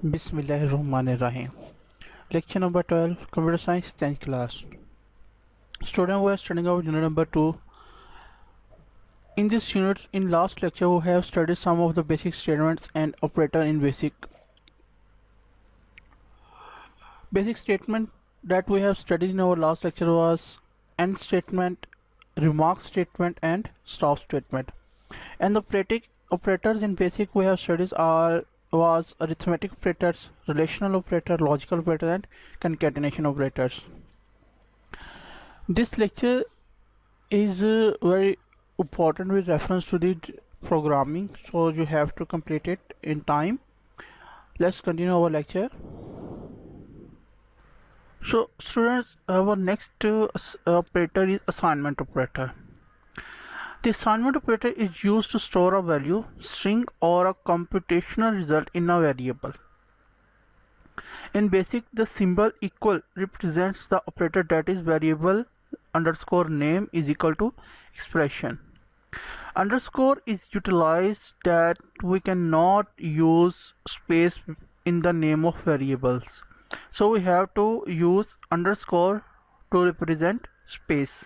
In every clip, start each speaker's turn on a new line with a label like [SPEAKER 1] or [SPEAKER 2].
[SPEAKER 1] Bismillahirrahmanirrahim. Lecture number 12, Computer Science 10th class. Student, we are studying our unit number 2. In this unit, in last lecture, we have studied some of the basic statements and operator in basic statement that we have studied in our last lecture was end statement, remark statement and stop statement. And the operators in basic we have studied was arithmetic operators, relational operator, logical operator and concatenation operators. This lecture is very important with reference to the programming, so you have to complete it in time. Let's continue our lecture. So students, our next operator is assignment operator. The assignment operator is used to store a value, string or a computational result in a variable. In basic, the symbol equal represents the operator, that is variable underscore name is equal to expression. Underscore is utilized that we cannot use space in the name of variables. So we have to use underscore to represent space.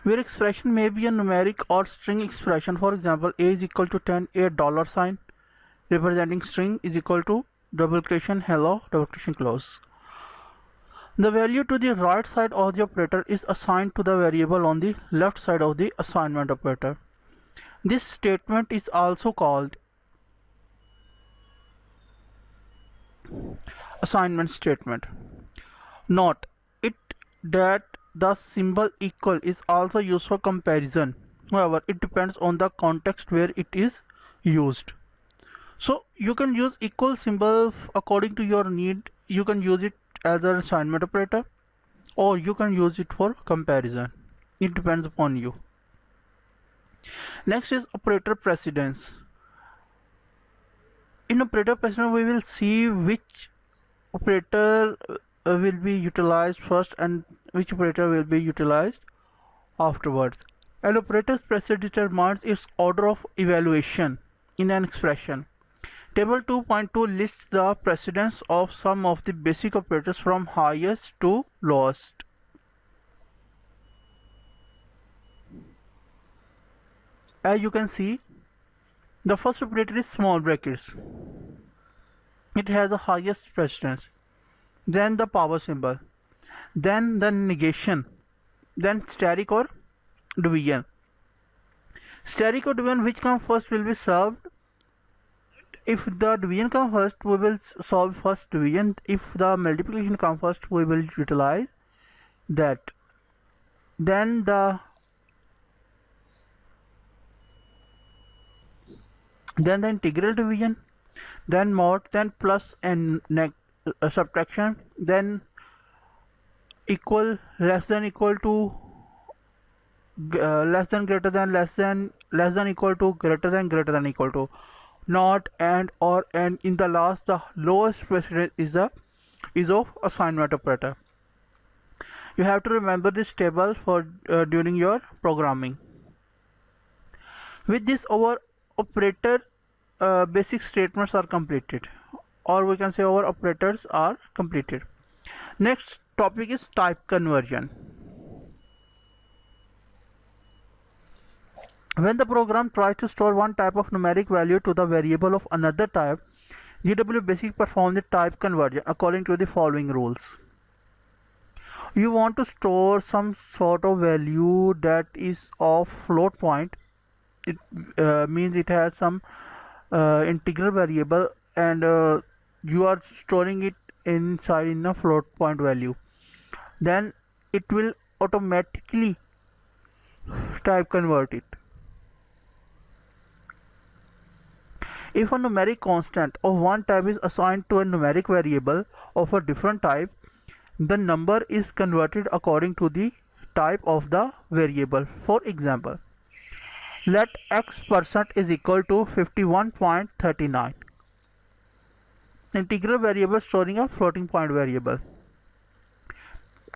[SPEAKER 1] Where expression may be a numeric or string expression. For example, a is equal to 10, a dollar sign representing string is equal to double quotation hello double quotation close. The value to the right side of the operator is assigned to the variable on the left side of the assignment operator. This statement is also called assignment statement. Note it that the symbol equal is also used for comparison. However, it depends on the context where it is used. So you can use equal symbol according to your need. You can use it as an assignment operator or you can use it for comparison. It depends upon you. Next is operator precedence. In operator precedence we will see which operator will be utilized first and which operator will be utilized afterwards. An operator's precedence determines its order of evaluation in an expression. Table 2.2 lists the precedence of some of the basic operators from highest to lowest. As you can see, the first operator is small brackets. It has the highest precedence. Then the power symbol. Then the negation. Then steric or division. Steric or division, which comes first will be solved. If the division comes first, we will solve first division. If the multiplication comes first, we will utilize that. Then the integral division, then mod, then plus and subtraction, then equal, less than equal to, less than greater than, less than equal to, greater than equal to, not, and, or, and in the last the lowest precedence is of assignment operator. You have to remember this table for during your programming. With this our operator basic statements are completed, or we can say our operators are completed. Next topic is type conversion. When the program tries to store one type of numeric value to the variable of another type, GW Basic performs the type conversion according to the following rules. You want to store some sort of value that is of float point. It means it has some integral variable and you are storing it inside in a float point value. Then it will automatically type convert it. If a numeric constant of one type is assigned to a numeric variable of a different type, the number is converted according to the type of the variable. For example, let x% is equal to 51.39. Integral variable storing a floating point variable.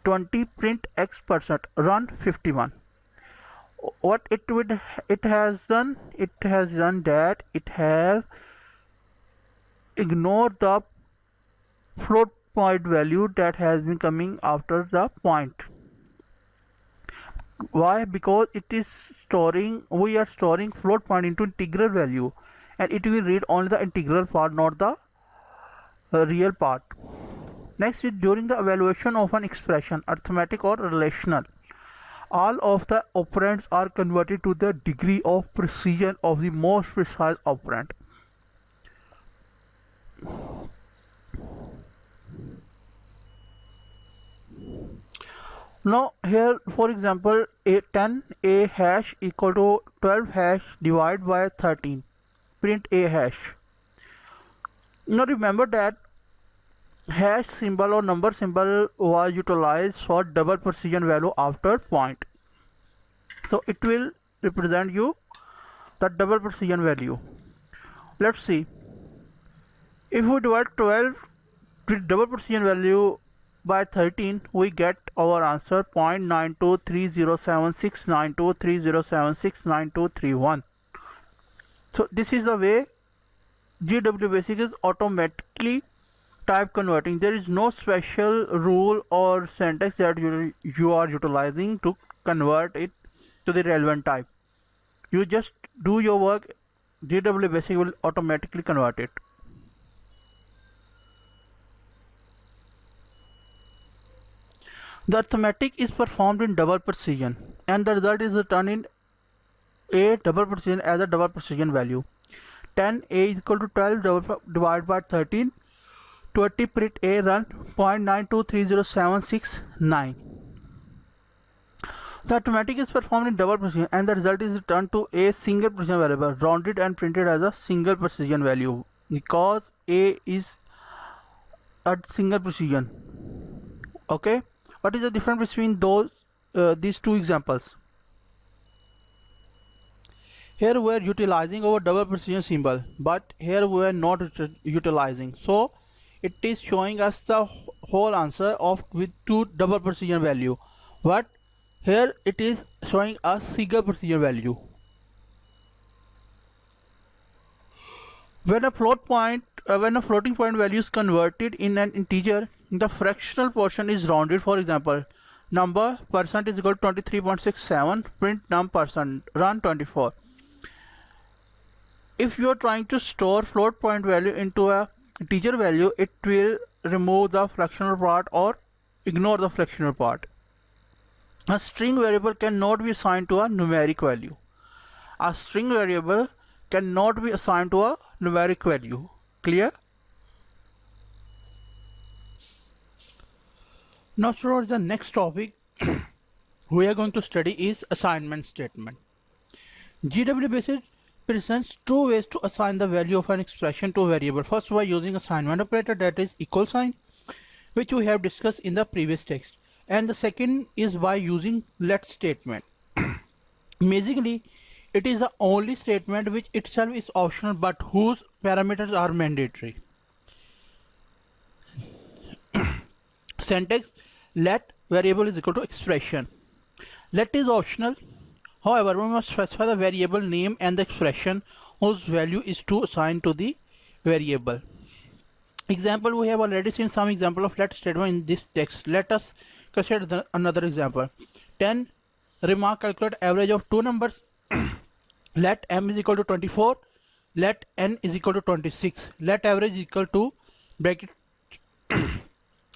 [SPEAKER 1] 20 print x%, run 51. What it has done that it has ignore the float point value that has been coming after the point. Why? Because it is storing, we are storing float point into integral value, and it will read only the integral part, not the real part. Next is during the evaluation of an expression, arithmetic or relational, all of the operands are converted to the degree of precision of the most precise operand. Now here, for example, a hash equal to 12 hash divided by 13, print a hash. Now remember that hash symbol or number symbol was utilized for double precision value after point, so it will represent you the double precision value. Let's see, if we divide 12 with double precision value by 13, we get our answer 0.9230769230769231. So this is the way GW Basic is automatically type converting. There is no special rule or syntax that you are utilizing to convert it to the relevant type. You just do your work, GW Basic will automatically convert it. The arithmetic is performed in double precision and the result is returned in a double precision as a double precision value. 10 a is equal to 12 divided by 13, 20 print a, run 0.9230769. The arithmetic is performed in double precision and the result is returned to a single precision variable, rounded and printed as a single precision value because a is a single precision. Okay, what is the difference between these two examples? Here we are utilizing our double precision symbol, but here we are not utilizing, so it is showing us the whole answer of with two double precision value, but here it is showing us single precision value. When a floating point value is converted in an integer, the fractional portion is rounded. For example, number percent is equal to 23.67, print num percent, run 24. If you are trying to store float point value into a integer value, it will remove the fractional part or ignore the fractional part. A string variable cannot be assigned to a numeric value. A string variable cannot be assigned to a numeric value. Clear? Now towards the next topic we are going to study is assignment statement. GW Basic presents two ways to assign the value of an expression to a variable. First, by using assignment operator, that is equal sign, which we have discussed in the previous text, and the second is by using let statement. Basically, it is the only statement which itself is optional but whose parameters are mandatory. Syntax: let variable is equal to expression. Let is optional. However, we must specify the variable name and the expression whose value is to assign to the variable. Example: we have already seen some example of let statement in this text. Let us consider another example. 10 remark: calculate average of two numbers. Let m is equal to 24. Let n is equal to 26. Let average is equal to bracket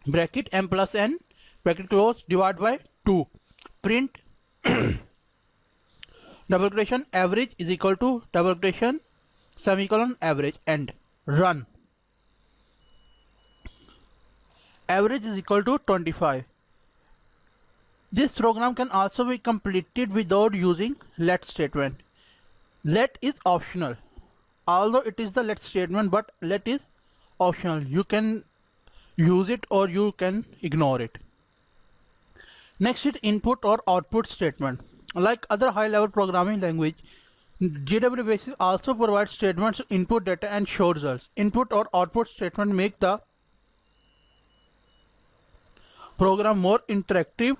[SPEAKER 1] bracket m plus n bracket close divide by 2. Print double quotation average is equal to double quotation semicolon average, and run. Average is equal to 25. This program can also be completed without using let statement. Let is optional, although it is the let statement, but let is optional. You can use it or you can ignore it. Next is input or output statement. Like other high-level programming language, GW Basic also provides statements to input data and show results. Input or output statement make the program more interactive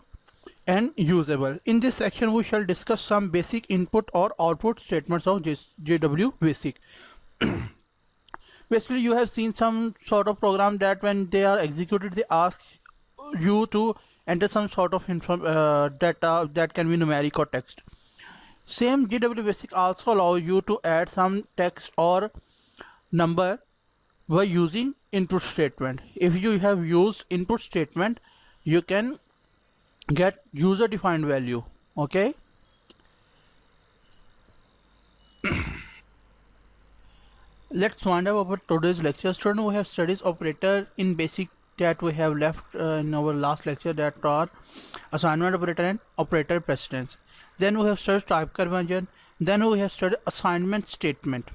[SPEAKER 1] and usable. In this section, we shall discuss some basic input or output statements of GW Basic. Basically, you have seen some sort of program that when they are executed, they ask you to enter some sort of data that can be numeric or text. Same GW Basic also allow you to add some text or number by using input statement. If you have used input statement, you can get user defined value. Okay. Let's wind up our today's lecture. Student, we have studied operator in basic that we have left in our last lecture, that are assignment operator and operator precedence. Then we have studied type conversion. Then we have studied assignment statement,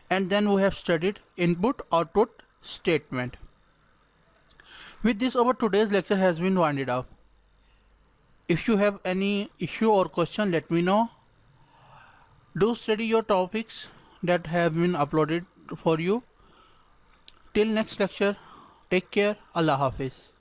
[SPEAKER 1] and then we have studied input output statement. With this, our today's lecture has been winded up. If you have any issue or question, let me know. Do study your topics that have been uploaded for you. Till next lecture, take care. Allah Hafiz.